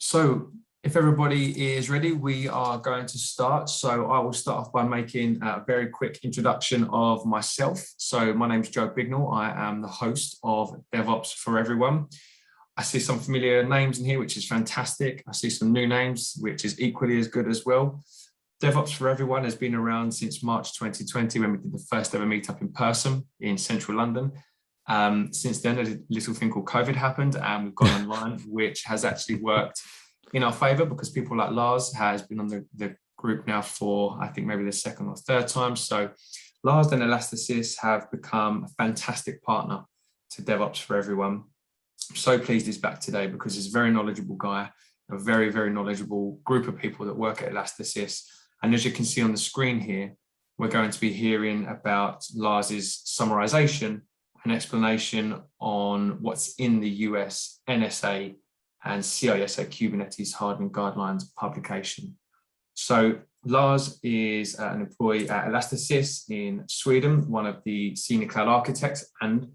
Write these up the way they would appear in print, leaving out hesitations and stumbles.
So if everybody is ready, we are going to start. So I will start off by making a very quick introduction of myself. So my name is Joe Bignall. I am the host of DevOps for Everyone. I see some familiar names in here, which is fantastic. I see some new names, which is equally as good as well. DevOps for Everyone has been around since March 2020 when we did the first ever meetup in person in central London. Since then, a little thing called COVID happened and we've gone online, which has actually worked in our favor because people like Lars has been on the group now for, I think, maybe the second or third time. So Lars and Elastisys have become a fantastic partner to DevOps for Everyone. I'm so pleased he's back today because he's a very knowledgeable guy, a very, very knowledgeable group of people that work at Elastisys. And as you can see on the screen here, we're going to be hearing about Lars's summarization and explanation on what's in the US NSA and CISA Kubernetes Hardening Guidelines publication. So Lars is an employee at Elastisys in Sweden, one of the senior cloud architects and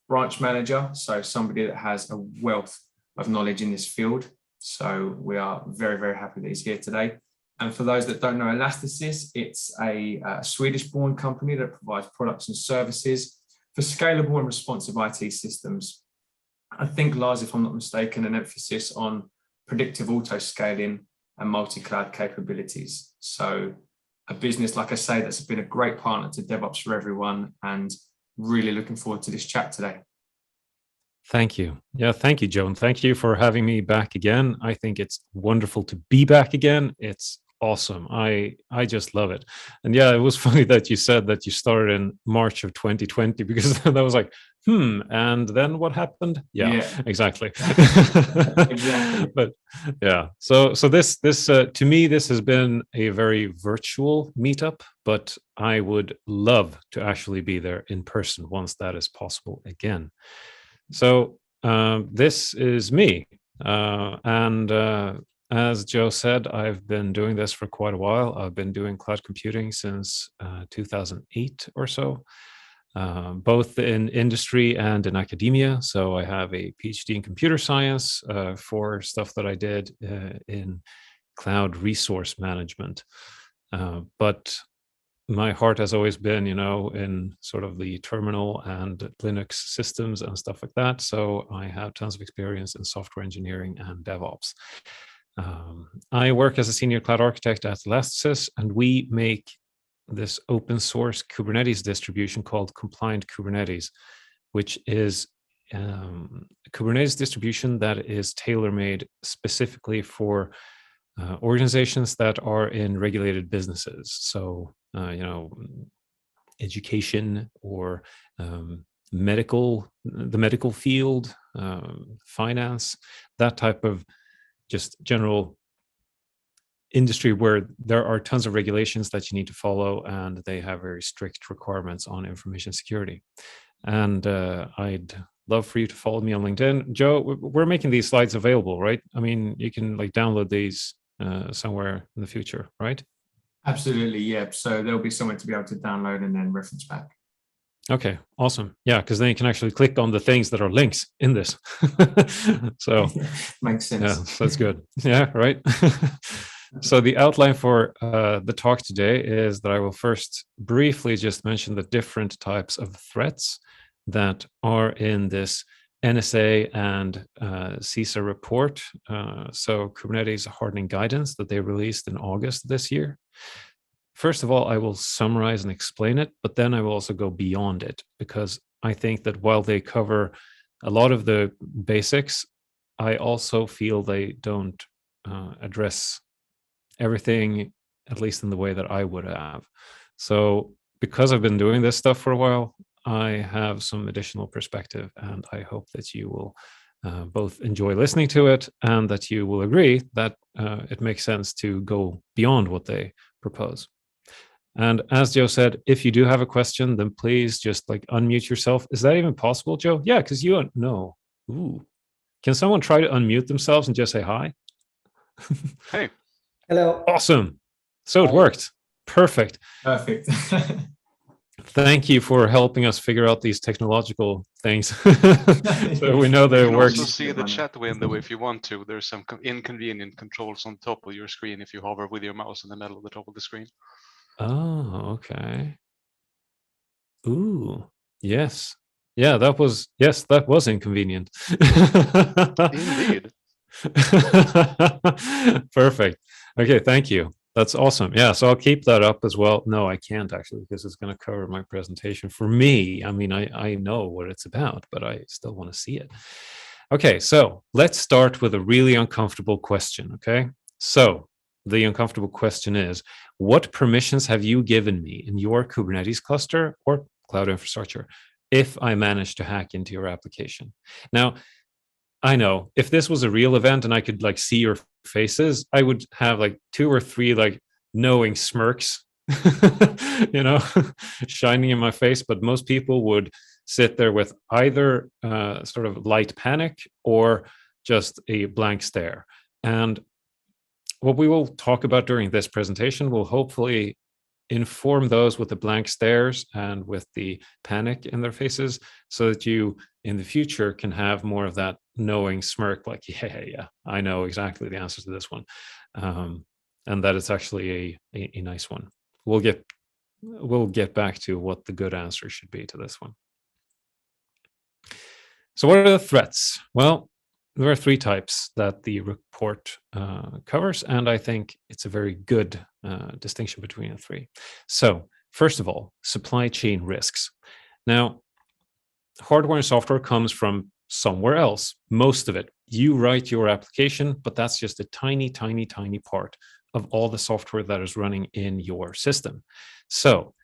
branch manager. So somebody that has a wealth of knowledge in this field. So we are very, very happy that he's here today. And for those that don't know Elastisys, it's a Swedish-born company that provides products and services for scalable and responsive IT systems. I think, Lars, if I'm not mistaken, an emphasis on predictive auto-scaling and multi-cloud capabilities. So a business, like I say, that's been a great partner to DevOps for Everyone, and really looking forward to this chat today. Thank you. Yeah, thank you, Joan. Thank you for having me back again. I think it's wonderful to be back again. It's awesome. I just love it. And yeah, it was funny that you said that you started in March of 2020 because that was like, and then what happened? Yeah. Exactly. Exactly. But yeah, so this to me, this has been a very virtual meetup, but I would love to actually be there in person once that is possible again. So this is me, and as Joe said, I've been doing this for quite a while. I've been doing cloud computing since 2008 or so, both in industry and in academia. So I have a PhD in computer science for stuff that I did in cloud resource management. But my heart has always been, in sort of the terminal and Linux systems and stuff like that. So I have tons of experience in software engineering and DevOps. I work as a senior cloud architect at Elastisys, and we make this open source Kubernetes distribution called Compliant Kubernetes, which is a Kubernetes distribution that is tailor-made specifically for organizations that are in regulated businesses. So, education or the medical field, finance, that type of just general industry where there are tons of regulations that you need to follow, and they have very strict requirements on information security. And I'd love for you to follow me on LinkedIn. Joe, we're making these slides available, right? I mean, you can download these somewhere in the future, right? Absolutely, yeah. So there'll be somewhere to be able to download and then reference back. Okay, awesome. Yeah, because then you can actually click on the things that are links in this. So makes sense. Yeah, that's good. Yeah, right. So the outline for the talk today is that I will first briefly just mention the different types of threats that are in this NSA and CISA report. So Kubernetes Hardening Guidance that they released in August this year. First of all, I will summarize and explain it, but then I will also go beyond it, because I think that while they cover a lot of the basics, I also feel they don't address everything, at least in the way that I would have. So because I've been doing this stuff for a while, I have some additional perspective, and I hope that you will both enjoy listening to it and that you will agree that it makes sense to go beyond what they propose. And as Joe said, if you do have a question, then please just unmute yourself. Is that even possible, Joe? Yeah, because you don't know. Ooh. Can someone try to unmute themselves and just say hi? Hey. Hello. Awesome. So it worked. Perfect. Perfect. Thank you for helping us figure out these technological things. So we know that You it can works. also see the chat window if you want to. There's some inconvenient controls on top of your screen if you hover with your mouse in the middle of the top of the screen. Oh, okay. Ooh, yes. Yeah, that was inconvenient. Indeed. Perfect. Okay, thank you. That's awesome. Yeah, so I'll keep that up as well. No, I can't actually because it's going to cover my presentation for me. I mean, I know what it's about, but I still want to see it. Okay, so let's start with a really uncomfortable question, okay? So the uncomfortable question is, what permissions have you given me in your Kubernetes cluster or cloud infrastructure if I manage to hack into your application? Now, I know if this was a real event and I could like see your faces, I would have like 2 or 3 like knowing smirks, you know, shining in my face. But most people would sit there with either sort of light panic or just a blank stare. And what we will talk about during this presentation will hopefully inform those with the blank stares and with the panic in their faces so that you in the future can have more of that knowing smirk like yeah I know exactly the answer to this one, and that it's actually a nice one. We'll get back to what the good answer should be to this one. So what are the threats? Well, there are 3 types that the report covers, and I think it's a very good distinction between the 3. So first of all, supply chain risks. Now, hardware and software comes from somewhere else, most of it. You write your application, but that's just a tiny, tiny, tiny part of all the software that is running in your system. So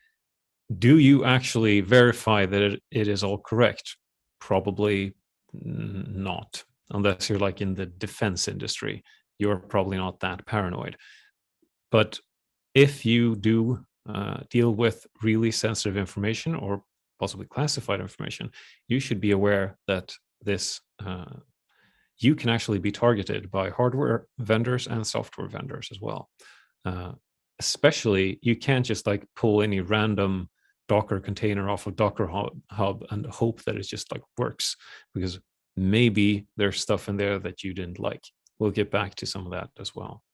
do you actually verify that it is all correct? Probably not, unless you're like in the defense industry. You're probably not that paranoid. But if you do deal with really sensitive information or possibly classified information, you should be aware that this you can actually be targeted by hardware vendors and software vendors as well. Especially, you can't just like pull any random Docker container off of Docker Hub and hope that it just like works, because maybe there's stuff in there that you didn't like. We'll get back to some of that as well.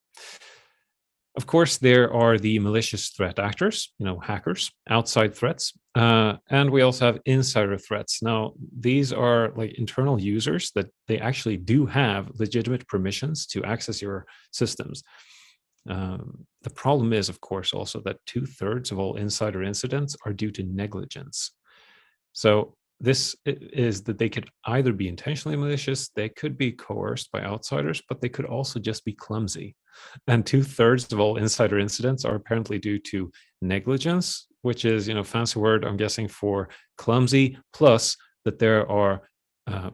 Of course, there are the malicious threat actors, hackers, outside threats, and we also have insider threats. Now, these are like internal users that they actually do have legitimate permissions to access your systems. The problem is, of course, also that 2/3 of all insider incidents are due to negligence. So this is that they could either be intentionally malicious, they could be coerced by outsiders, but they could also just be clumsy. And 2/3 of all insider incidents are apparently due to negligence, which is, fancy word, I'm guessing, for clumsy, plus that there are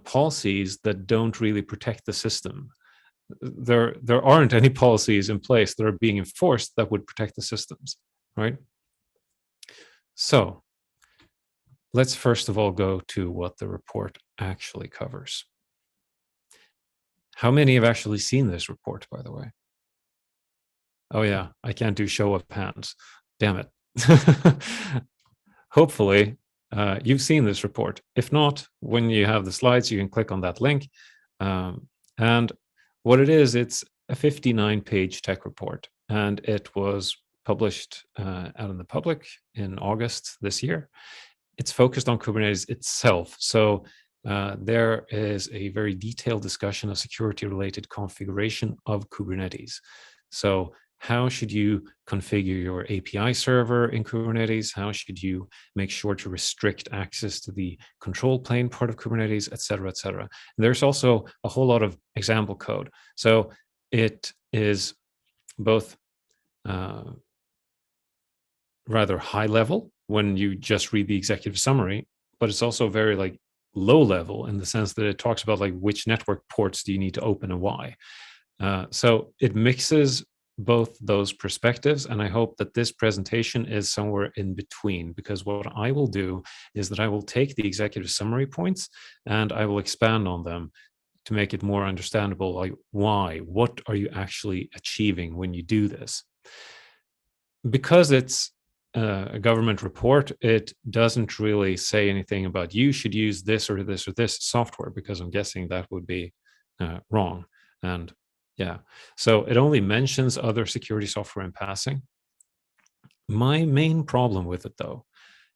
policies that don't really protect the system. There aren't any policies in place that are being enforced that would protect the systems, right? So let's first of all go to what the report actually covers. How many have actually seen this report, by the way? Oh yeah, I can't do show of hands. Damn it. Hopefully, you've seen this report. If not, when you have the slides, you can click on that link. And what it is, it's a 59-page tech report, and it was published out in the public in August this year. It's focused on Kubernetes itself. So there is a very detailed discussion of security-related configuration of Kubernetes. So how should you configure your API server in Kubernetes? How should you make sure to restrict access to the control plane part of Kubernetes, et cetera, et cetera. And there's also a whole lot of example code. So it is both rather high level when you just read the executive summary, but it's also very like low level in the sense that it talks about like which network ports do you need to open and why. So it mixes both those perspectives, and I hope that this presentation is somewhere in between, because what I will do is that I will take the executive summary points and I will expand on them to make it more understandable, like why, what are you actually achieving when you do this? Because it's a government report, it doesn't really say anything about you should use this or this or this software, because I'm guessing that would be wrong. And yeah, so it only mentions other security software in passing. My main problem with it, though,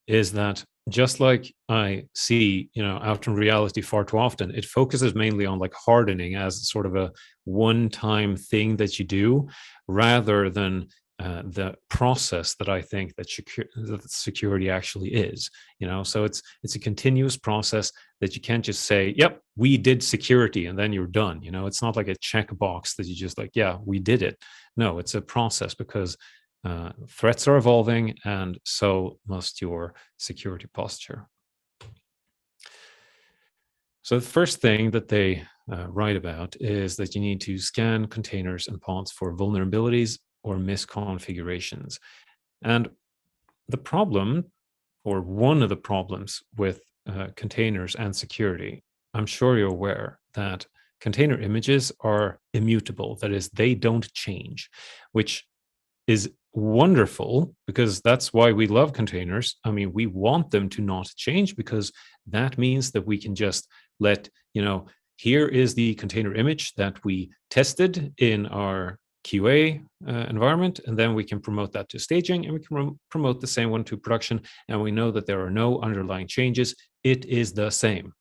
is that just like I see, out in reality far too often, it focuses mainly on like hardening as sort of a one-time thing that you do, rather than the process that I think that security actually is. So it's a continuous process that you can't just say, "Yep, we did security," and then you're done. It's not like a checkbox that you just like, "Yeah, we did it." No, it's a process, because threats are evolving, and so must your security posture. So the first thing that they write about is that you need to scan containers and pods for vulnerabilities or misconfigurations. And the problem, or one of the problems with containers and security, I'm sure you're aware that container images are immutable. That is, they don't change, which is wonderful, because that's why we love containers. I mean, we want them to not change, because that means that we can just let, here is the container image that we tested in our QA environment, and then we can promote that to staging, and we can promote the same one to production, and we know that there are no underlying changes. It is the same.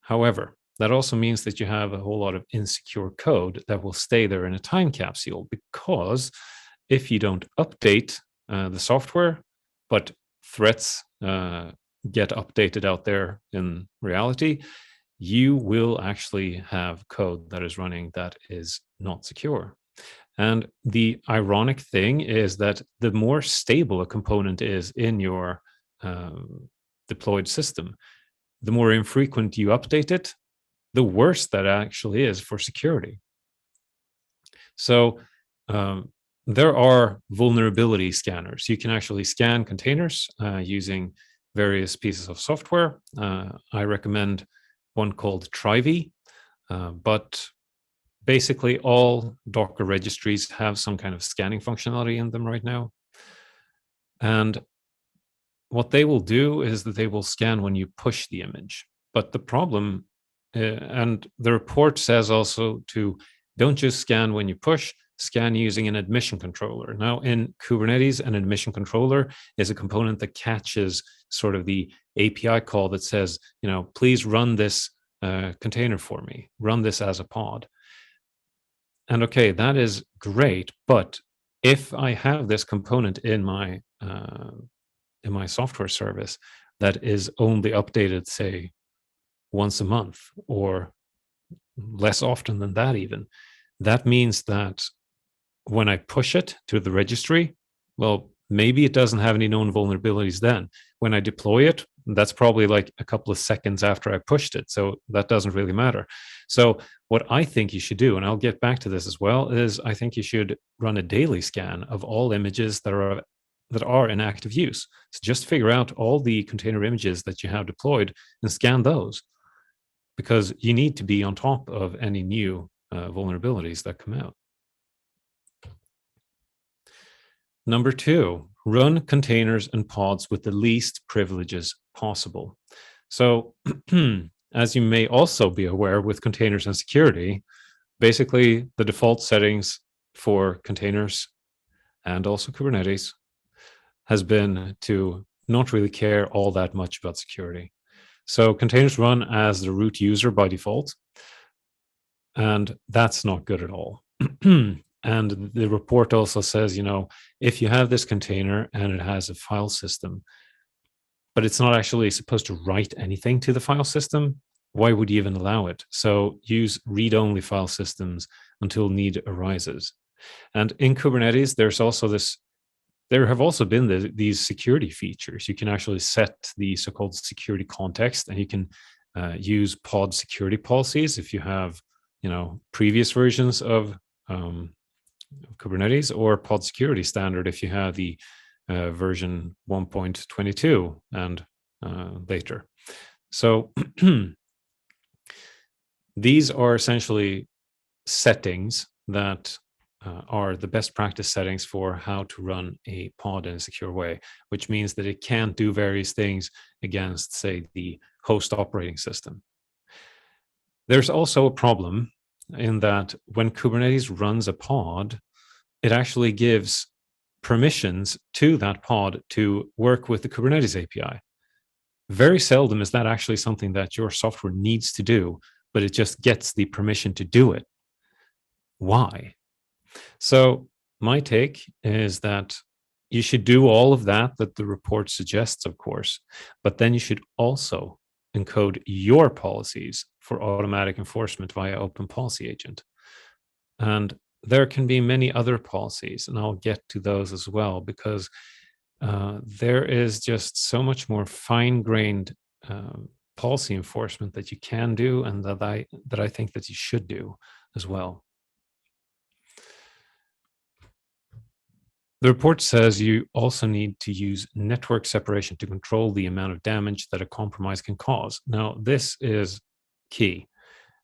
However, that also means that you have a whole lot of insecure code that will stay there in a time capsule, because if you don't update the software, but threats get updated out there in reality, you will actually have code that is running that is not secure. And the ironic thing is that the more stable a component is in your deployed system, the more infrequent you update it, the worse that actually is for security. So there are vulnerability scanners. You can actually scan containers using various pieces of software. I recommend one called Trivy, but basically all Docker registries have some kind of scanning functionality in them right now. And what they will do is that they will scan when you push the image. But the problem, and the report says also to don't just scan when you push, scan using an admission controller. Now, in Kubernetes, an admission controller is a component that catches sort of the API call that says, please run this container for me, run this as a pod. And okay, that is great, but if I have this component in my software service that is only updated, say, once a month or less often than that even, that means that when I push it to the registry, well, maybe it doesn't have any known vulnerabilities then. When I deploy it, that's probably like a couple of seconds after I pushed it. So that doesn't really matter. So what I think you should do, and I'll get back to this as well, is I think you should run a daily scan of all images that are in active use. So just figure out all the container images that you have deployed and scan those, because you need to be on top of any new vulnerabilities that come out. Number 2, run containers and pods with the least privileges possible. So as you may also be aware with containers and security, basically the default settings for containers and also Kubernetes has been to not really care all that much about security. So containers run as the root user by default, and that's not good at all. And the report also says, if you have this container and it has a file system, but it's not actually supposed to write anything to the file system, why would you even allow it? So use read-only file systems until need arises. And in Kubernetes, there have also been these security features. You can actually set the so-called security context, and you can use pod security policies if you have, previous versions of Kubernetes, or pod security standard if you have the version 1.22 and later. So these are essentially settings that are the best practice settings for how to run a pod in a secure way, which means that it can't do various things against, say, the host operating system. There's also a problem in that when Kubernetes runs a pod, it actually gives permissions to that pod to work with the Kubernetes API. Very seldom is that actually something that your software needs to do, but it just gets the permission to do it. Why? So my take is that you should do all of that the report suggests, of course, but then you should also encode your policies for automatic enforcement via Open Policy Agent. And there can be many other policies, and I'll get to those as well, because there is just so much more fine-grained policy enforcement that you can do, and that I think that you should do as well. The report says you also need to use network separation to control the amount of damage that a compromise can cause. Now, this is key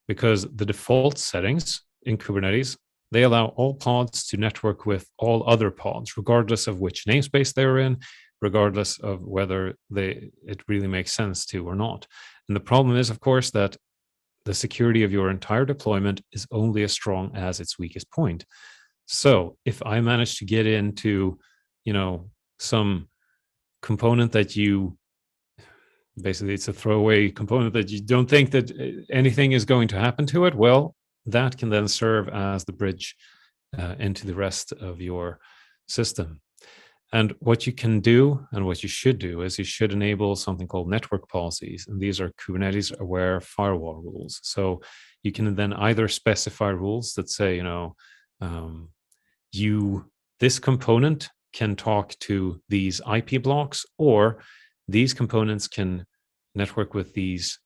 because the default settings in Kubernetes, they allow all pods to network with all other pods, regardless of which namespace they're in, regardless of whether it really makes sense to or not. And the problem is, of course, that the security of your entire deployment is only as strong as its weakest point. So if I manage to get into, some component that basically it's a throwaway component that you don't think that anything is going to happen to it, well, that can then serve as the bridge into the rest of your system. And what you can do and what you should do is you should enable something called network policies. And these are Kubernetes aware firewall rules. So you can then either specify rules that say, this component can talk to these IP blocks, or these components can network with these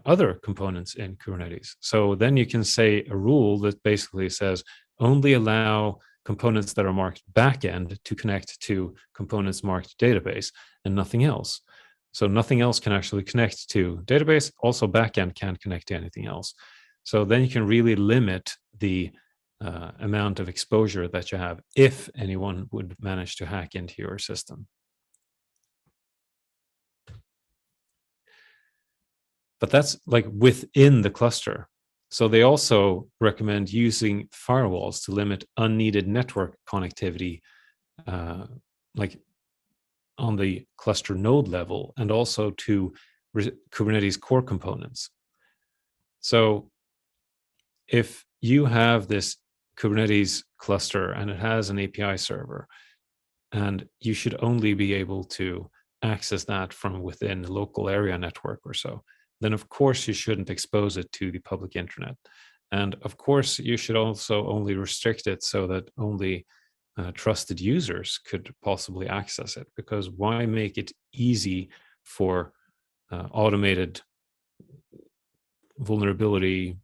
other components in Kubernetes. So then you can say a rule that basically says only allow components that are marked backend to connect to components marked database and nothing else. So nothing else can actually connect to database. Also, backend can't connect to anything else. So then you can really limit the amount of exposure that you have if anyone would manage to hack into your system. But that's like within the cluster. So they also recommend using firewalls to limit unneeded network connectivity, like on the cluster node level, and also to Kubernetes core components. So if you have this Kubernetes cluster and it has an API server, and you should only be able to access that from within the local area network or so, then of course you shouldn't expose it to the public internet. And of course you should also only restrict it so that only trusted users could possibly access it, because why make it easy for automated vulnerability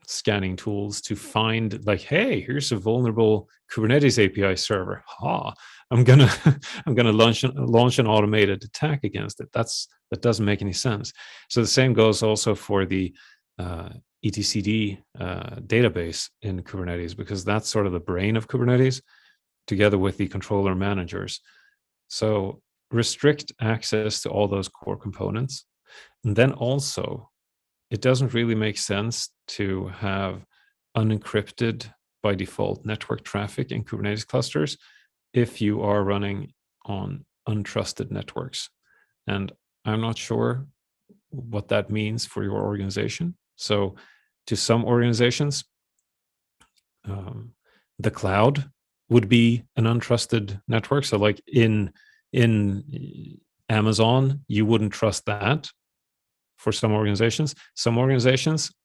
scanning tools to find, like, hey, here's a vulnerable Kubernetes API server. I'm gonna launch an automated attack against it. That doesn't make any sense. So the same goes also for the etcd database in Kubernetes, because that's sort of the brain of Kubernetes, together with the controller managers. So restrict access to all those core components. And then also, it doesn't really make sense to have unencrypted by default network traffic in Kubernetes clusters if you are running on untrusted networks. And I'm not sure what that means for your organization. So to some organizations, the cloud would be an untrusted network. So like in Amazon, you wouldn't trust that. For some organizations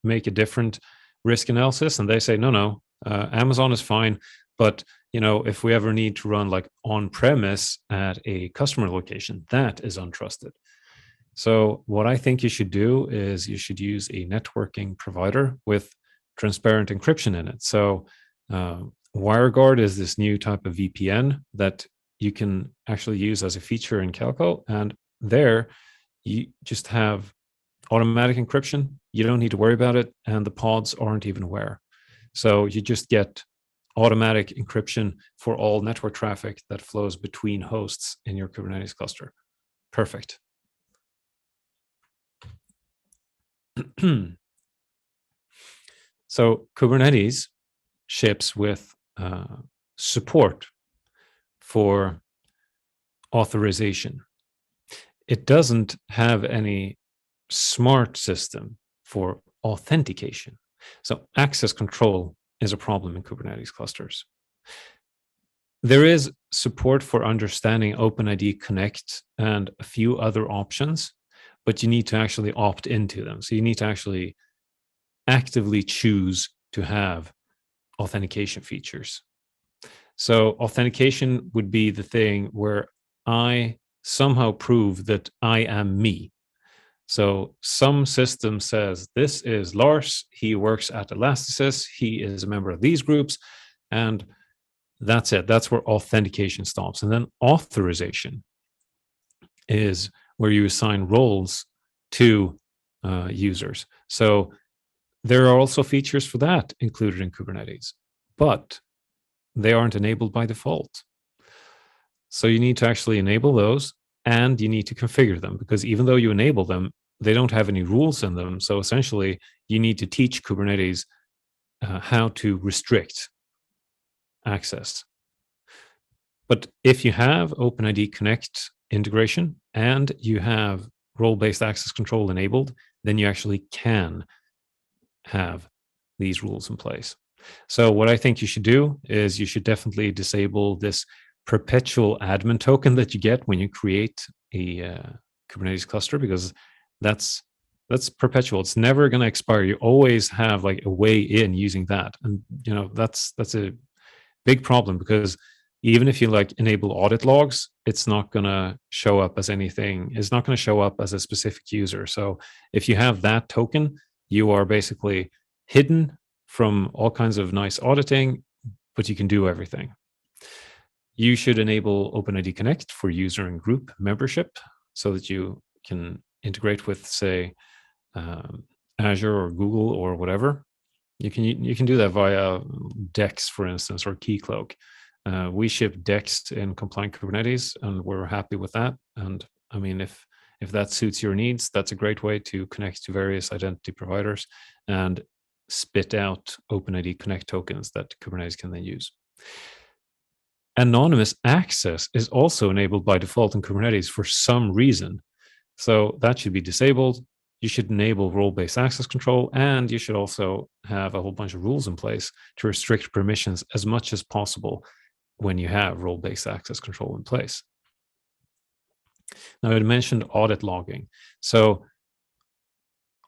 make a different risk analysis, and they say, no, Amazon is fine, but if we ever need to run like on-premise at a customer location, that is untrusted. So what I think you should do is you should use a networking provider with transparent encryption in it. So WireGuard is this new type of VPN that you can actually use as a feature in Calco, and there you just have automatic encryption. You don't need to worry about it, and the pods aren't even aware. So you just get automatic encryption for all network traffic that flows between hosts in your Kubernetes cluster. Perfect. So Kubernetes ships with support for authorization. It doesn't have any smart system for authentication. So access control is a problem in Kubernetes clusters. There is support for understanding OpenID Connect and a few other options, but you need to actually opt into them. So you need to actually actively choose to have authentication features. So authentication would be the thing where I somehow prove that I am me. So some system says, this is Lars, he works at Elastisys, he is a member of these groups, and that's it. That's where authentication stops. And then authorization is where you assign roles to users. So there are also features for that included in Kubernetes, but they aren't enabled by default. So you need to actually enable those, and you need to configure them, because even though you enable them, they don't have any rules in them. So essentially, you need to teach Kubernetes how to restrict access. But if you have OpenID Connect integration and you have role-based access control enabled, then you actually can have these rules in place. So what I think you should do is you should definitely disable this perpetual admin token that you get when you create a Kubernetes cluster, because that's perpetual. It's never going to expire. You always have like a way in using that, and you know that's a big problem, because even if you like enable audit logs, it's not going to show up as anything. It's not going to show up as a specific user. So if you have that token, you are basically hidden from all kinds of nice auditing, but you can do everything. You should enable OpenID Connect for user and group membership so that you can integrate with, say, Azure or Google or whatever. You can do that via Dex, for instance, or Keycloak. We ship Dex in Compliant Kubernetes, and we're happy with that. And I mean, if that suits your needs, that's a great way to connect to various identity providers and spit out OpenID Connect tokens that Kubernetes can then use. Anonymous access is also enabled by default in Kubernetes for some reason. So that should be disabled. You should enable role-based access control, and you should also have a whole bunch of rules in place to restrict permissions as much as possible when you have role-based access control in place. Now, I mentioned audit logging. So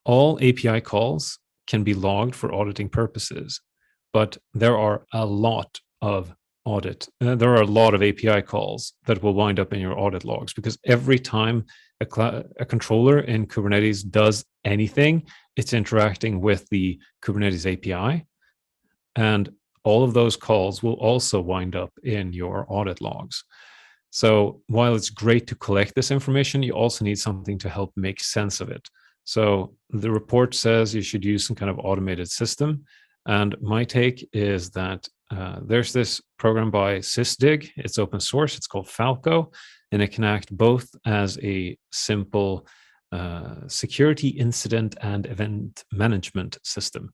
all API calls can be logged for auditing purposes, but there are a lot of API calls that will wind up in your audit logs, because every time a controller in Kubernetes does anything, it's interacting with the Kubernetes API, and all of those calls will also wind up in your audit logs. So while it's great to collect this information, you also need something to help make sense of it. So the report says you should use some kind of automated system. And my take is that there's this program by Sysdig. It's open source. It's called Falco, and it can act both as a simple security incident and event management system.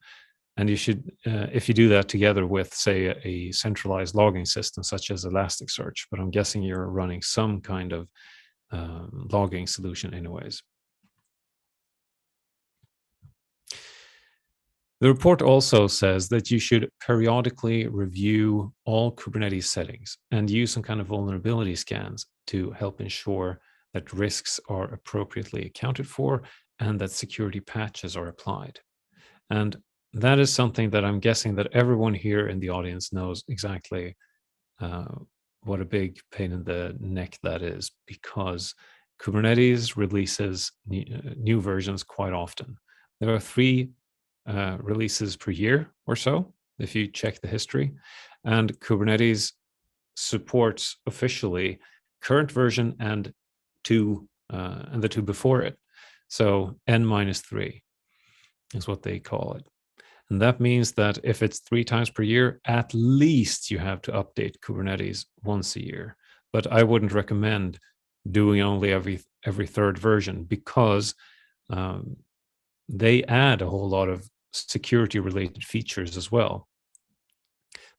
And you should, if you do that together with, say, a centralized logging system such as Elasticsearch, but I'm guessing you're running some kind of logging solution anyways. The report also says that you should periodically review all Kubernetes settings and use some kind of vulnerability scans to help ensure that risks are appropriately accounted for and that security patches are applied. And that is something that I'm guessing that everyone here in the audience knows exactly what a big pain in the neck that is, because Kubernetes releases new versions quite often. There are 3 releases per year or so, if you check the history, and Kubernetes supports officially current version and the 2 before it. So N-3 is what they call it. And that means that if it's 3 times per year, at least you have to update Kubernetes once a year. But I wouldn't recommend doing only every third version, because they add a whole lot of security related features as well.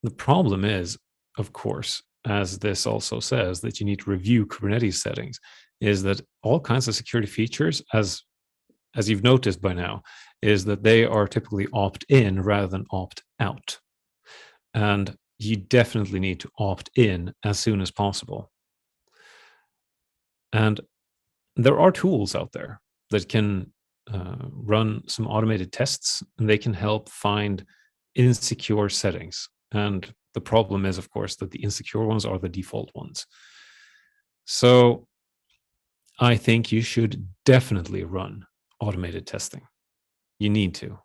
The problem is, of course, as this also says, that you need to review Kubernetes settings, is that all kinds of security features, as you've noticed by now, is that they are typically opt-in rather than opt-out. And you definitely need to opt in as soon as possible. And there are tools out there that can run some automated tests, and they can help find insecure settings. And the problem is, of course, that the insecure ones are the default ones. So I think you should definitely run automated testing. You need to.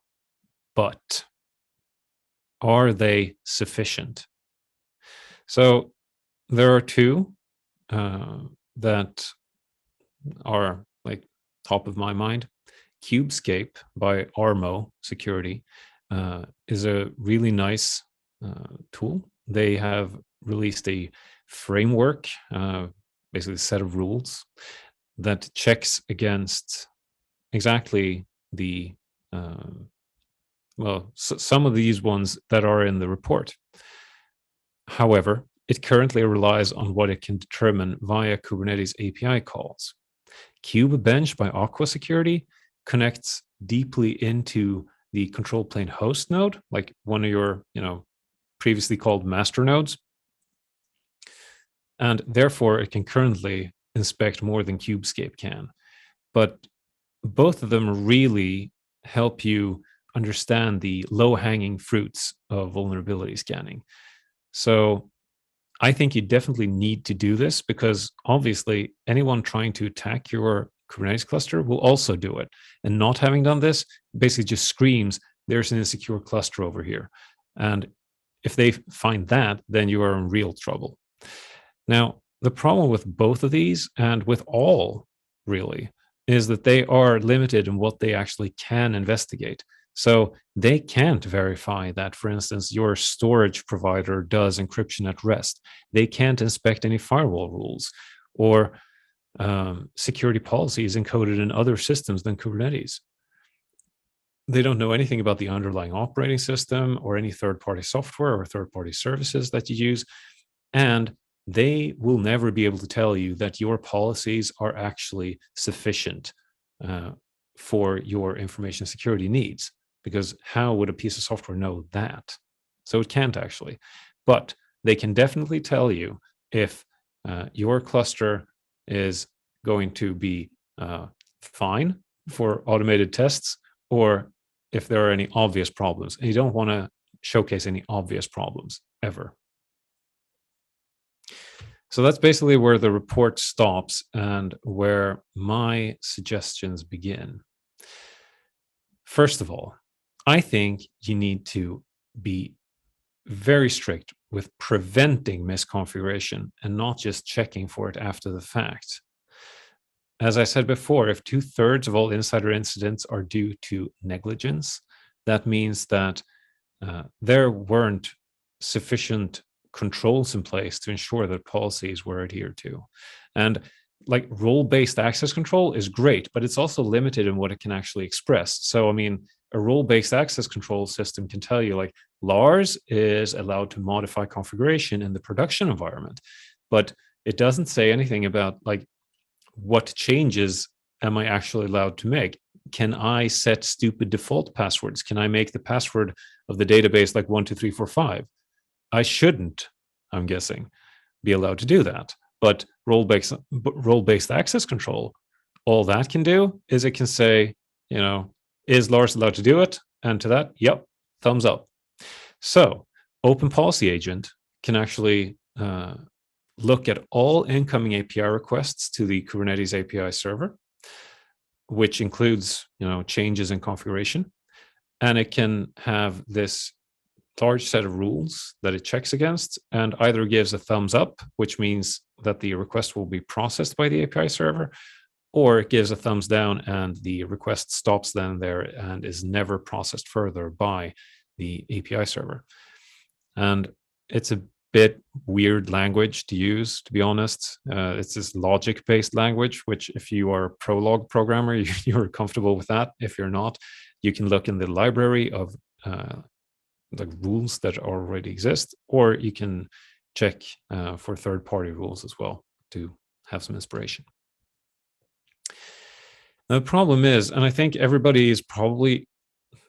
But are they sufficient? So there are two that are like top of my mind. Kubescape by Armo Security is a really nice tool. They have released a framework, basically a set of rules that checks against exactly the some of these ones that are in the report. However, it currently relies on what it can determine via Kubernetes API calls. Kubebench by Aqua Security connects deeply into the control plane host node, like one of your, previously called master nodes. And therefore, it can currently inspect more than Kubescape can. But both of them really help you understand the low-hanging fruits of vulnerability scanning. So I think you definitely need to do this, because obviously anyone trying to attack your Kubernetes cluster will also do it. And not having done this basically just screams, there's an insecure cluster over here. And if they find that, then you are in real trouble. Now, the problem with both of these, and with all really, is that they are limited in what they actually can investigate. So they can't verify that, for instance, your storage provider does encryption at rest. They can't inspect any firewall rules or security policies encoded in other systems than Kubernetes. They don't know anything about the underlying operating system or any third-party software or third-party services that you use. And they will never be able to tell you that your policies are actually sufficient for your information security needs, because how would a piece of software know that? So it can't actually. But they can definitely tell you if your cluster is going to be fine for automated tests, or if there are any obvious problems. And you don't want to showcase any obvious problems ever. So that's basically where the report stops and where my suggestions begin. First of all, I think you need to be very strict with preventing misconfiguration and not just checking for it after the fact. As I said before, if 2/3 of all insider incidents are due to negligence, that means that there weren't sufficient controls in place to ensure that policies were adhered to. And like role-based access control is great, but it's also limited in what it can actually express. So, I mean, a role-based access control system can tell you like Lars is allowed to modify configuration in the production environment, but it doesn't say anything about like what changes am I actually allowed to make? Can I set stupid default passwords? Can I make the password of the database like 12345? I shouldn't, I'm guessing, be allowed to do that. But role-based access control, all that can do is it can say, is Lars allowed to do it? And to that, yep, thumbs up. So Open Policy Agent can actually look at all incoming API requests to the Kubernetes API server, which includes, changes in configuration. And it can have this large set of rules that it checks against, and either gives a thumbs up, which means that the request will be processed by the API server, or it gives a thumbs down and the request stops then there and is never processed further by the API server. And it's a bit weird language to use, to be honest. It's this logic-based language, which if you are a Prolog programmer, you're comfortable with that. If you're not, you can look in the library of the rules that already exist, or you can check for third-party rules as well to have some inspiration. Now, the problem is, and I think everybody is probably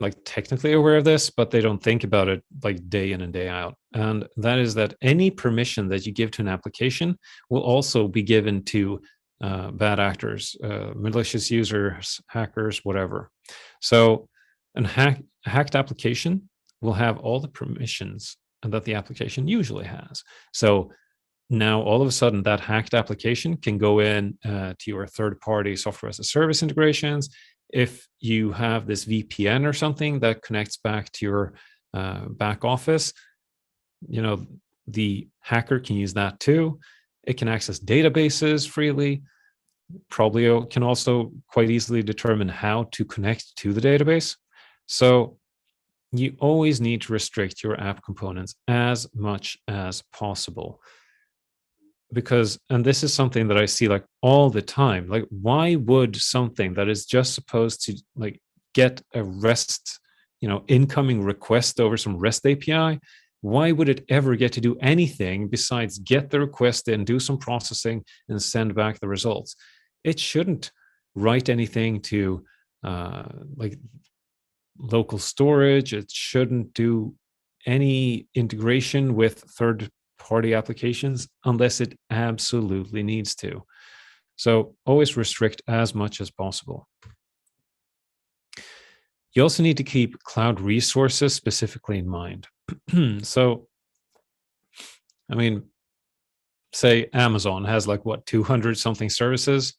like technically aware of this, but they don't think about it like day in and day out. And that is that any permission that you give to an application will also be given to bad actors, malicious users, hackers, whatever. So a hacked application will have all the permissions that the application usually has. So now all of a sudden that hacked application can go in to your third-party software as a service integrations. If you have this VPN or something that connects back to your back office, you know, the hacker can use that too. It can access databases freely. Probably can also quite easily determine how to connect to the database. So you always need to restrict your app components as much as possible. Because, and this is something that I see like all the time, like why would something that is just supposed to like get a REST, you know, incoming request over some REST API, why would it ever get to do anything besides get the request in, do some processing and send back the results? It shouldn't write anything to like local storage. It shouldn't do any integration with third-party applications unless it absolutely needs to. So always restrict as much as possible. You also need to keep cloud resources specifically in mind. So, I mean, say Amazon has like what, 200 something services,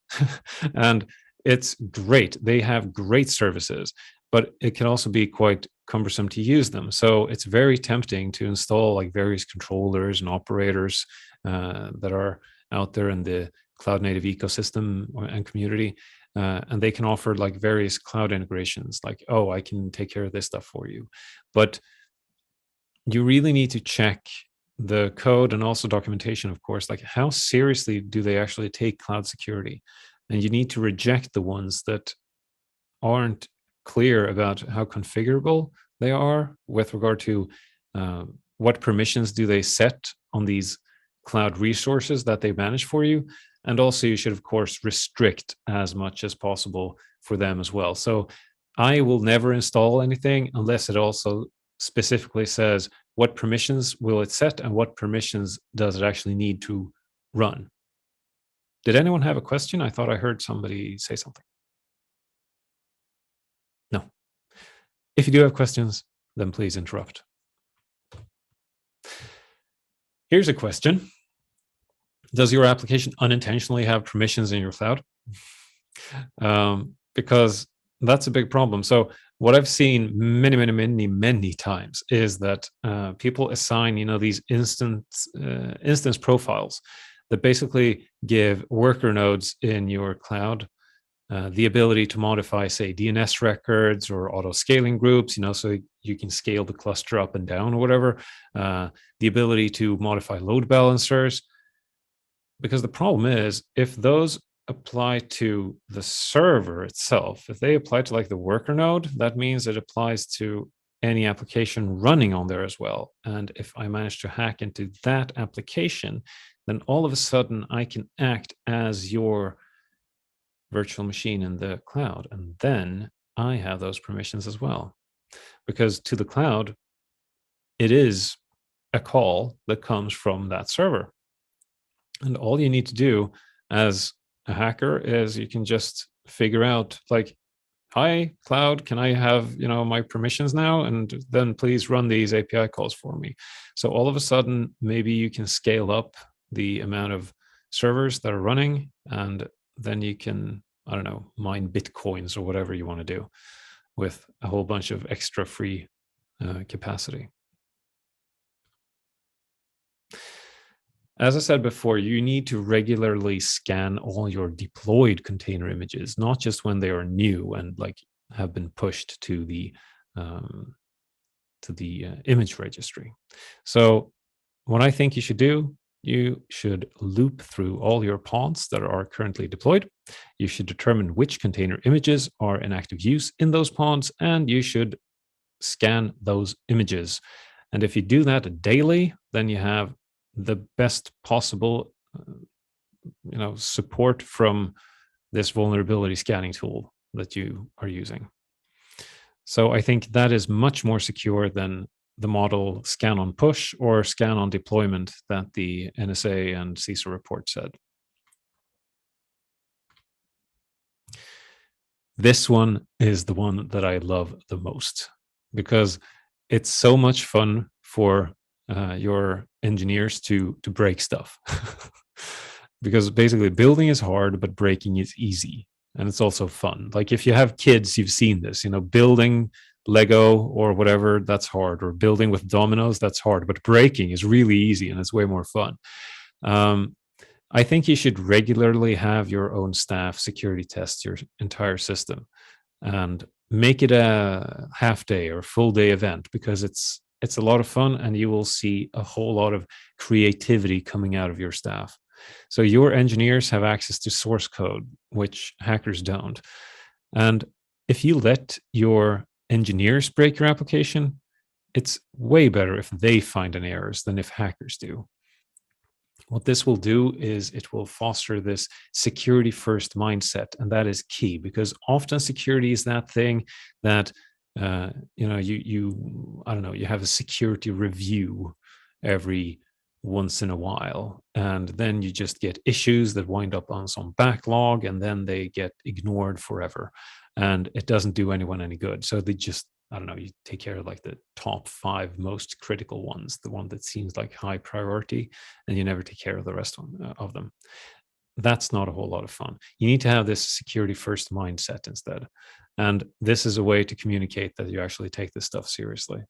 and it's great. They have great services, but it can also be quite cumbersome to use them. So it's very tempting to install like various controllers and operators that are out there in the cloud native ecosystem and community. And they can offer like various cloud integrations, like, oh, I can take care of this stuff for you. But you really need to check the code and also documentation, of course, like how seriously do they actually take cloud security? And you need to reject the ones that aren't clear about how configurable they are with regard to what permissions do they set on these cloud resources that they manage for you. And also you should, of course, restrict as much as possible for them as well. So I will never install anything unless it also specifically says what permissions will it set and what permissions does it actually need to run. Did anyone have a question? I thought I heard somebody say something. No. If you do have questions, then please interrupt. Here's a question. Does your application unintentionally have permissions in your cloud? Because that's a big problem. So what I've seen many times is that people assign, you know, these instance profiles that basically give worker nodes in your cloud the ability to modify, say, DNS records or auto scaling groups, you know, so you can scale the cluster up and down or whatever. The ability to modify load balancers. Because the problem is, if those apply to the server itself, if they apply to like the worker node, that means it applies to any application running on there as well. And if I manage to hack into that application, then all of a sudden I can act as your virtual machine in the cloud. And then I have those permissions as well. Because to the cloud, it is a call that comes from that server. And all you need to do as a hacker is you can just figure out like, hi, cloud, can I have, you know, my permissions now? And then please run these API calls for me. So all of a sudden, maybe you can scale up the amount of servers that are running, and then you can, I don't know, mine Bitcoins or whatever you want to do with a whole bunch of extra free capacity. As I said before, you need to regularly scan all your deployed container images, not just when they are new and like have been pushed to the image registry. So what I think you should do, you should loop through all your pods that are currently deployed. You should determine which container images are in active use in those pods, and you should scan those images. And if you do that daily, then you have the best possible support from this vulnerability scanning tool that you are using. So I think that is much more secure than the model scan on push or scan on deployment that the NSA and CISA report said. This one is the one that I love the most because it's so much fun for your engineers to break stuff. Because basically building is hard, but breaking is easy. And it's also fun. Like if you have kids, you've seen this, building Lego or whatever, that's hard. Or building with dominoes, that's hard. But breaking is really easy and it's way more fun. I think you should regularly have your own staff security test your entire system and make it a half day or full day event, because it's a lot of fun and you will see a whole lot of creativity coming out of your staff. So your engineers have access to source code, which hackers don't. And if you let your engineers break your application, it's way better if they find an errors than if hackers do. What this will do is it will foster this security first mindset. And that is key, because often security is that thing that, you have a security review every once in a while, and then you just get issues that wind up on some backlog, and then they get ignored forever, and it doesn't do anyone any good. So they just, you take care of like the top 5 most critical ones, the one that seems like high priority, and you never take care of the rest of them. That's not a whole lot of fun. You need to have this security first mindset instead. And this is a way to communicate that you actually take this stuff seriously.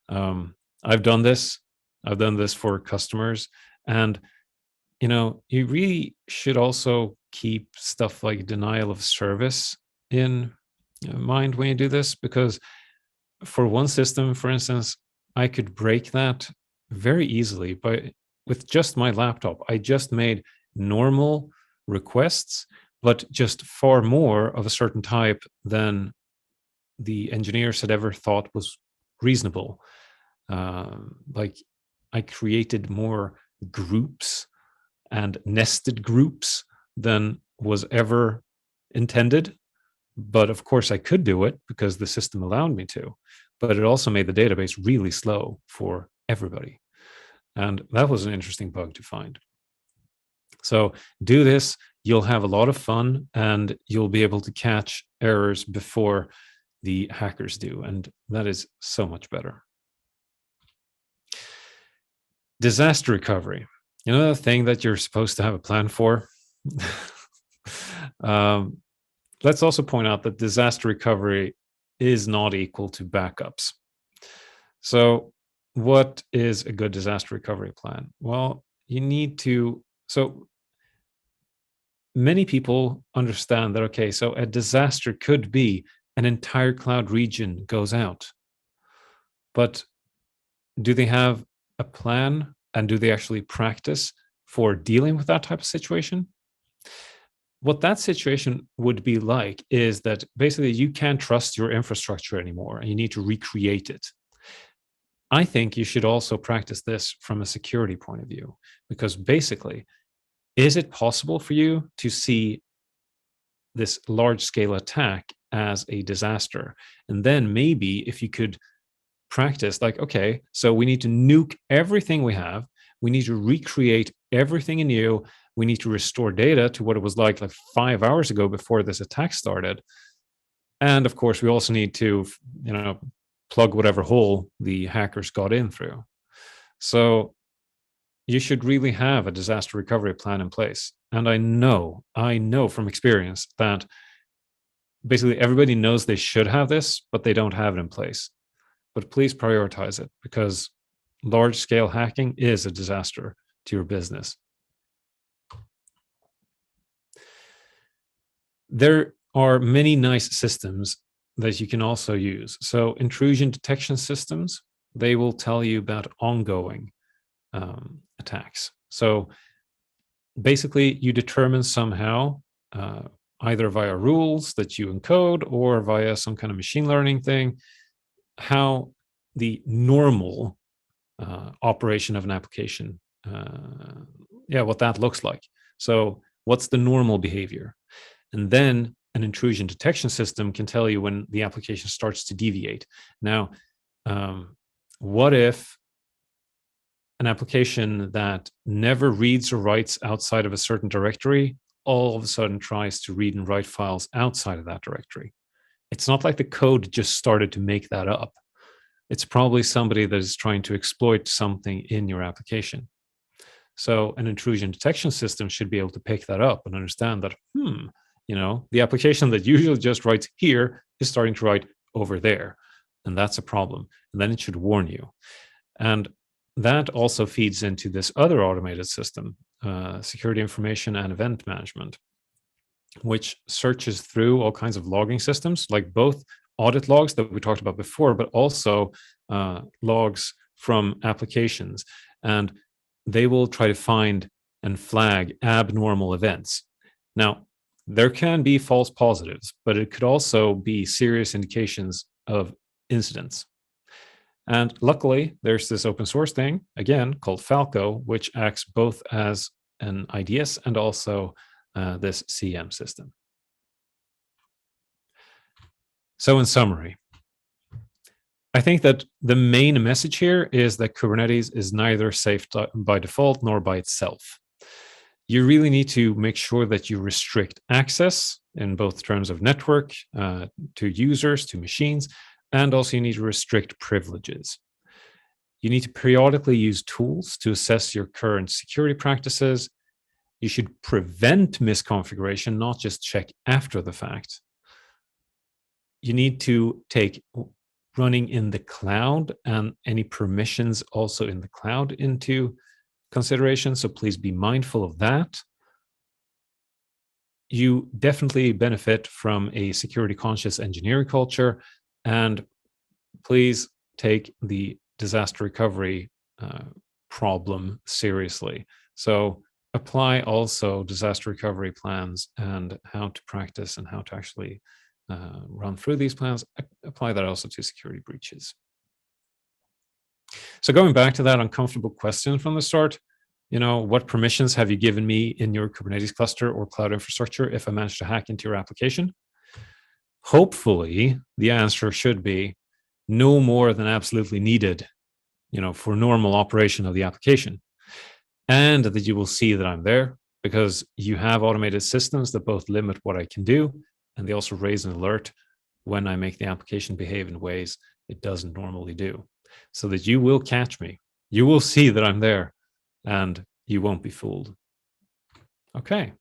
I've done this for customers, and you really should also keep stuff like denial of service in mind when you do this, because for one system, for instance, I could break that very easily with just my laptop. I just made normal requests, but just far more of a certain type than the engineers had ever thought was reasonable. Like I created more groups and nested groups than was ever intended. But of course I could do it because the system allowed me to, but it also made the database really slow for everybody. And that was an interesting bug to find. So do this, you'll have a lot of fun, and you'll be able to catch errors before the hackers do. And that is so much better. Disaster recovery. The thing that you're supposed to have a plan for. Let's also point out that disaster recovery is not equal to backups. So what is a good disaster recovery plan? Well, so many people understand that, okay, so a disaster could be an entire cloud region goes out. But do they have a plan, and do they actually practice for dealing with that type of situation? What that situation would be like is that basically you can't trust your infrastructure anymore and you need to recreate it. I think you should also practice this from a security point of view, because basically, is it possible for you to see this large scale attack as a disaster? And then maybe if you could practice like, okay, so we need to nuke everything we have. We need to recreate everything anew. We need to restore data to what it was like 5 hours ago before this attack started. And of course, we also need to, plug whatever hole the hackers got in through. So you should really have a disaster recovery plan in place. And I know from experience that basically everybody knows they should have this, but they don't have it in place. But please prioritize it, because large scale hacking is a disaster to your business. There are many nice systems that you can also use. So intrusion detection systems they will tell you about ongoing attacks. So basically, you determine somehow, either via rules that you encode or via some kind of machine learning thing, how the normal operation of an application, what that looks like. So what's the normal behavior? And then an intrusion detection system can tell you when the application starts to deviate. Now, what if an application that never reads or writes outside of a certain directory all of a sudden tries to read and write files outside of that directory? It's not like the code just started to make that up. It's probably somebody that is trying to exploit something in your application. So an intrusion detection system should be able to pick that up and understand that, the application that usually just writes here is starting to write over there. And that's a problem. And then it should warn you. And that also feeds into this other automated system, security information and event management, which searches through all kinds of logging systems, like both audit logs that we talked about before, but also logs from applications. And they will try to find and flag abnormal events. Now, there can be false positives, but it could also be serious indications of incidents. And luckily, there's this open source thing, again, called Falco, which acts both as an IDS and also this CM system. So in summary, I think that the main message here is that Kubernetes is neither safe by default nor by itself. You really need to make sure that you restrict access in both terms of network, to users, to machines, and also you need to restrict privileges. You need to periodically use tools to assess your current security practices. You should prevent misconfiguration, not just check after the fact. You need to take running in the cloud and any permissions also in the cloud into consideration, so please be mindful of that. You definitely benefit from a security conscious engineering culture, and please take the disaster recovery problem seriously. So apply also disaster recovery plans and how to practice and how to actually run through these plans. Apply that also to security breaches. So going back to that uncomfortable question from the start, what permissions have you given me in your Kubernetes cluster or cloud infrastructure if I manage to hack into your application? Hopefully, the answer should be no more than absolutely needed, for normal operation of the application. And that you will see that I'm there because you have automated systems that both limit what I can do, and they also raise an alert when I make the application behave in ways it doesn't normally do, so that you will catch me. You will see that I'm there, and you won't be fooled. Okay.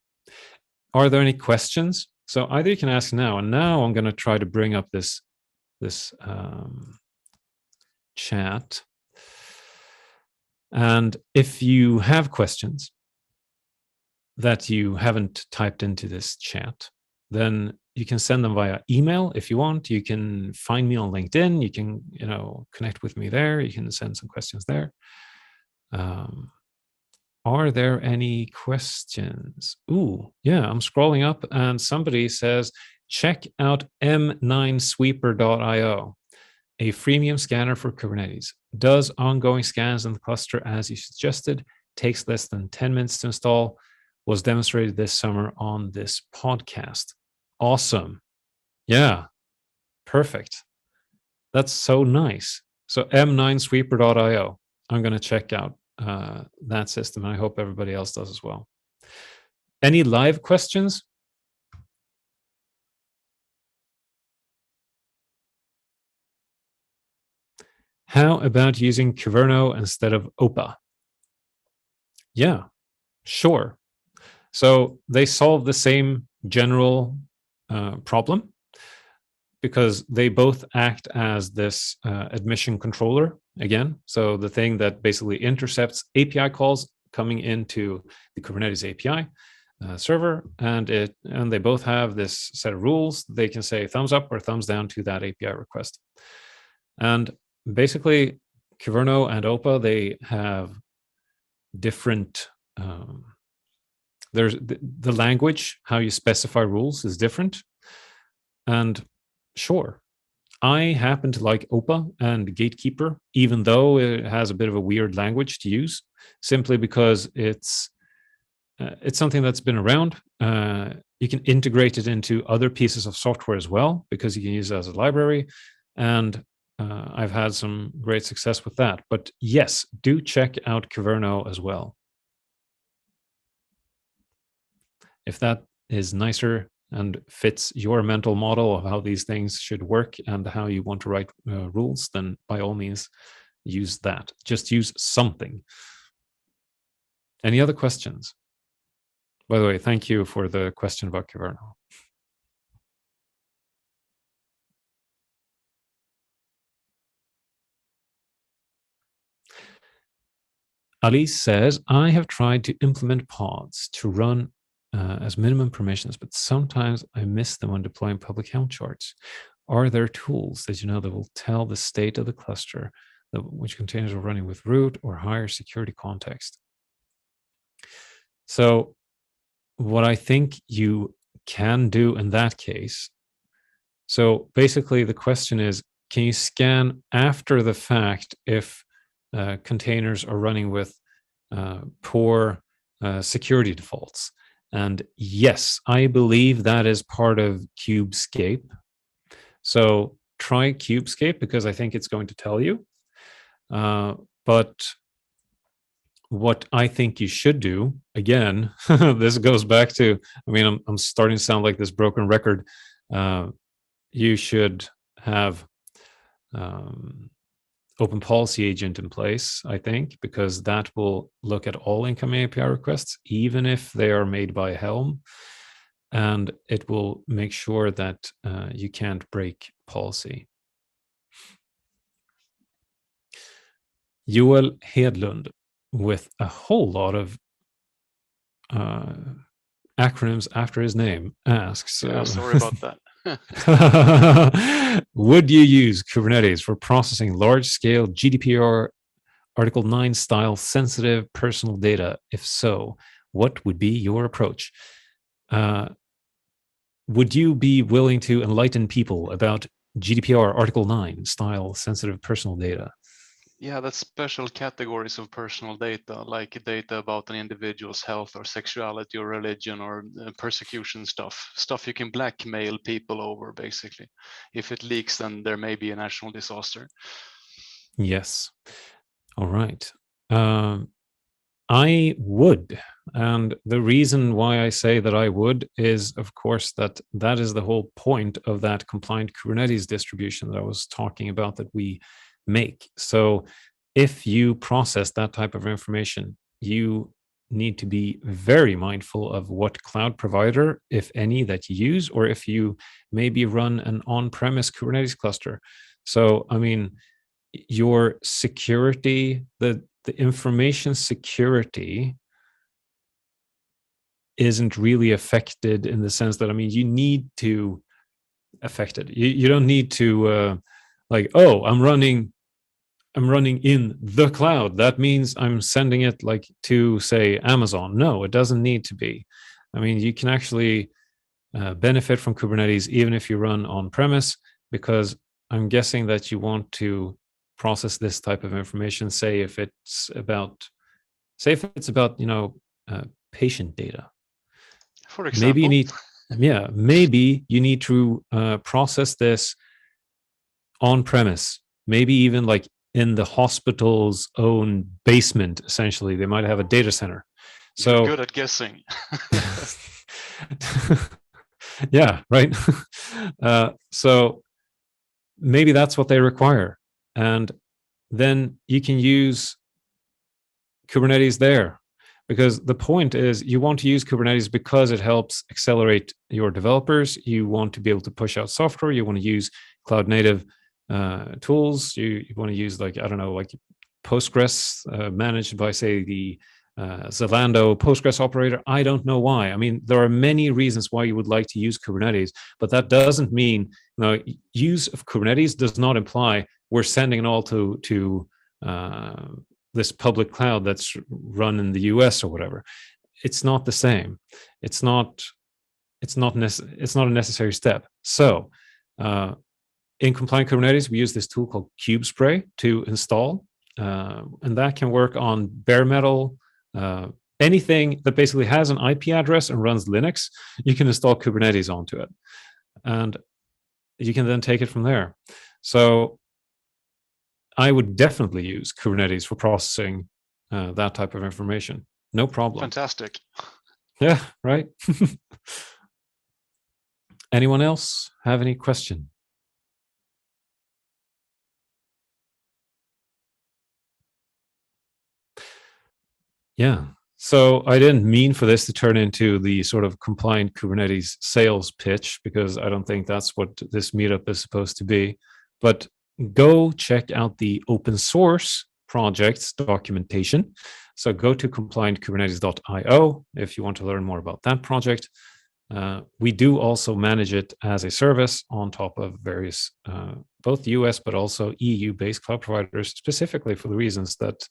Are there any questions? So either you can ask now, and now I'm going to try to bring up this chat. And if you have questions that you haven't typed into this chat, then you can send them via email if you want. You can find me on LinkedIn. You can, connect with me there. You can send some questions there. Are there any questions? Ooh, yeah, I'm scrolling up and somebody says, check out m9sweeper.io, a freemium scanner for Kubernetes. Does ongoing scans in the cluster as you suggested, takes less than 10 minutes to install, was demonstrated this summer on this podcast. Awesome. Yeah, perfect. That's so nice. So m9sweeper.io. I'm going to check out that system, and I hope everybody else does as well. Any live questions? How about using Kyverno instead of OPA? Yeah, sure. So they solve the same general problem because they both act as this admission controller again. So the thing that basically intercepts API calls coming into the Kubernetes API server, and they both have this set of rules. They can say thumbs up or thumbs down to that API request. And basically, Kyverno and OPA, they have different, there's the language, how you specify rules is different. And sure, I happen to like OPA and Gatekeeper, even though it has a bit of a weird language to use, simply because it's something that's been around. You can integrate it into other pieces of software as well, because you can use it as a library. And I've had some great success with that. But yes, do check out Kyverno as well. If that is nicer and fits your mental model of how these things should work and how you want to write rules, then by all means, use that. Just use something. Any other questions? By the way, thank you for the question about Kyverno. Alice says, I have tried to implement pods to run as minimum permissions, but sometimes I miss them when deploying public Helm charts. Are there tools that you know that will tell the state of the cluster, which containers are running with root or higher security context? So what I think you can do in that case, so basically the question is, can you scan after the fact if containers are running with poor security defaults? And yes, I believe that is part of Kubescape. So try Kubescape, because I think it's going to tell you. But what I think you should do, again, this goes back to, I mean, I'm starting to sound like this broken record. You should have open policy agent in place, I think, because that will look at all incoming API requests, even if they are made by Helm, and it will make sure that you can't break policy. Joel Hedlund, with a whole lot of acronyms after his name, asks, sorry about that. Would you use Kubernetes for processing large-scale GDPR Article 9 style sensitive personal data? If so, what would be your approach? Would you be willing to enlighten people about GDPR Article 9 style sensitive personal data? Yeah, that's special categories of personal data, like data about an individual's health or sexuality or religion or persecution stuff you can blackmail people over, basically. If it leaks, then there may be a national disaster. Yes. All right. I would. And the reason why I say that I would is, of course, that is the whole point of that compliant Kubernetes distribution that I was talking about that we make. So if you process that type of information, you need to be very mindful of what cloud provider, if any, that you use, or if you maybe run an on-premise Kubernetes cluster. So, I mean, your security, the information security isn't really affected in the sense that, I mean, you need to affect it. You don't need to like, oh, I'm running in the cloud. That means I'm sending it like to, say, Amazon. No, it doesn't need to be. I mean, you can actually benefit from Kubernetes even if you run on premise, because I'm guessing that you want to process this type of information. Say if it's about, you know, patient data. For example, maybe you need, yeah, maybe you need to process this on premise. Maybe even like in the hospital's own basement. Essentially, they might have a data center. So you're good at guessing. Yeah, right. So maybe that's what they require, and then you can use Kubernetes there, because the point is you want to use Kubernetes because it helps accelerate your developers. You want to be able to push out software. You want to use cloud native tools. You want to use, like, I don't know, like Postgres managed by, say, the Zalando Postgres operator. I don't know why. I mean, there are many reasons why you would like to use Kubernetes, but that doesn't mean, you know, use of Kubernetes does not imply we're sending it all to this public cloud that's run in the US or whatever. It's not the same. It's not a necessary step. So in Compliant Kubernetes, we use this tool called Kubespray to install, and that can work on bare metal, anything that basically has an IP address and runs Linux. You can install Kubernetes onto it, and you can then take it from there. So I would definitely use Kubernetes for processing that type of information. No problem. Fantastic. Yeah, right. Anyone else have any question? Yeah. So I didn't mean for this to turn into the sort of Compliant Kubernetes sales pitch, because I don't think that's what this meetup is supposed to be. But go check out the open source projects documentation. So go to compliantkubernetes.io if you want to learn more about that project. We do also manage it as a service on top of various, both US but also EU-based cloud providers, specifically for the reasons that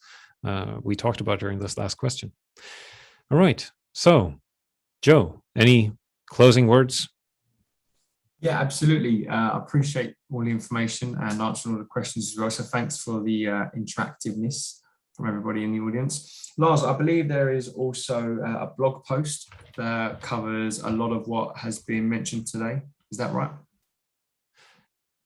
we talked about during this last question. All right. So, Joe, any closing words? Yeah, absolutely. I appreciate all the information and answering all the questions as well. So thanks for the interactiveness from everybody in the audience. Lars, I believe there is also a blog post that covers a lot of what has been mentioned today. Is that right?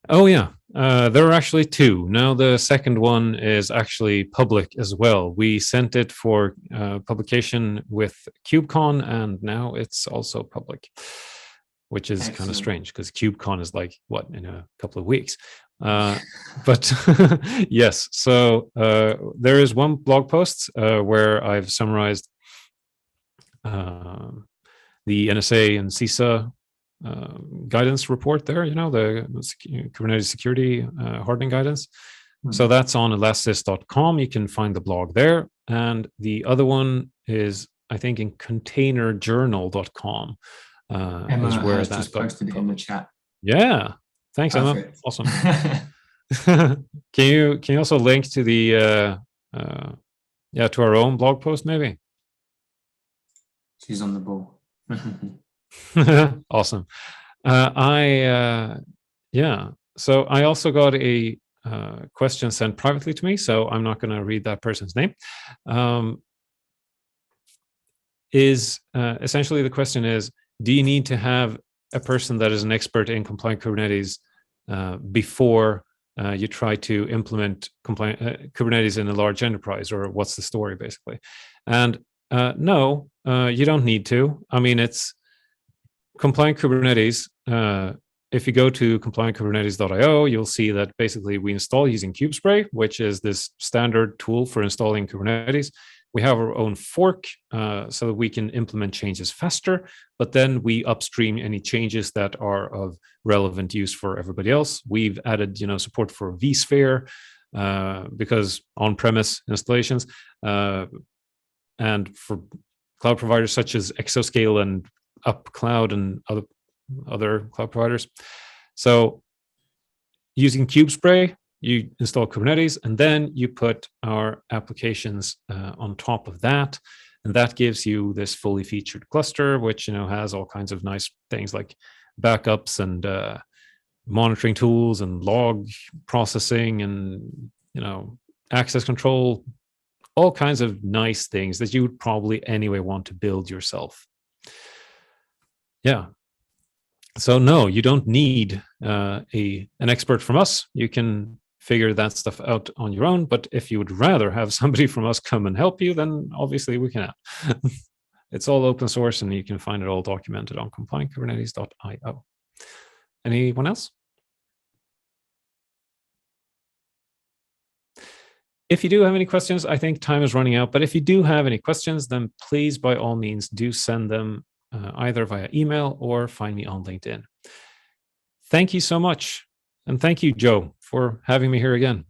Oh, yeah. There are actually two. Now the second one is actually public as well. We sent it for publication with KubeCon, and now it's also public, which is kind of strange because KubeCon is like, what, in a couple of weeks. But yes, so there is one blog post where I've summarized the NSA and CISA guidance report there, you know, the Kubernetes security hardening guidance. Mm-hmm. So that's on elastisys.com. You can find the blog there. And the other one is, I think, in containerjournal.com. Emma is where has just posted it in the chat. Yeah. Thanks, Perfect. Emma. Awesome. Can you also link to the to our own blog post, maybe? She's on the ball. Awesome. So I also got a question sent privately to me, so I'm not going to read that person's name. Essentially the question is, do you need to have a person that is an expert in Compliant Kubernetes before you try to implement Kubernetes in a large enterprise, or what's the story basically? And no, you don't need to. I mean, it's Compliant Kubernetes. If you go to compliantkubernetes.io, you'll see that basically we install using Kubespray, which is this standard tool for installing Kubernetes. We have our own fork so that we can implement changes faster, but then we upstream any changes that are of relevant use for everybody else. We've added, support for vSphere because on-premise installations, and for cloud providers such as Exascale and UpCloud and other cloud providers. So using Kubespray, you install Kubernetes, and then you put our applications on top of that, and that gives you this fully featured cluster, which has all kinds of nice things like backups and monitoring tools and log processing and access control, all kinds of nice things that you would probably anyway want to build yourself. Yeah. So no, you don't need an expert from us. You can figure that stuff out on your own. But if you would rather have somebody from us come and help you, then obviously we can. It's all open source, and you can find it all documented on compliantkubernetes.io. Anyone else? If you do have any questions, I think time is running out. But if you do have any questions, then please, by all means, do send them either via email or find me on LinkedIn. Thank you so much. And thank you, Joe, for having me here again.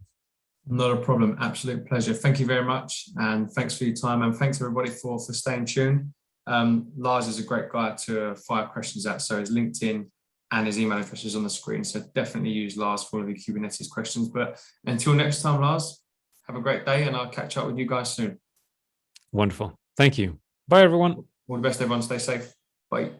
Not a problem. Absolute pleasure. Thank you very much. And thanks for your time. And thanks everybody for staying tuned. Lars is a great guy to fire questions at. So his LinkedIn and his email address is on the screen. So definitely use Lars for all of your Kubernetes questions. But until next time, Lars, Have a great day, and I'll catch up with you guys soon. Wonderful. Thank you. Bye, everyone. All the best, everyone. Stay safe. Bye.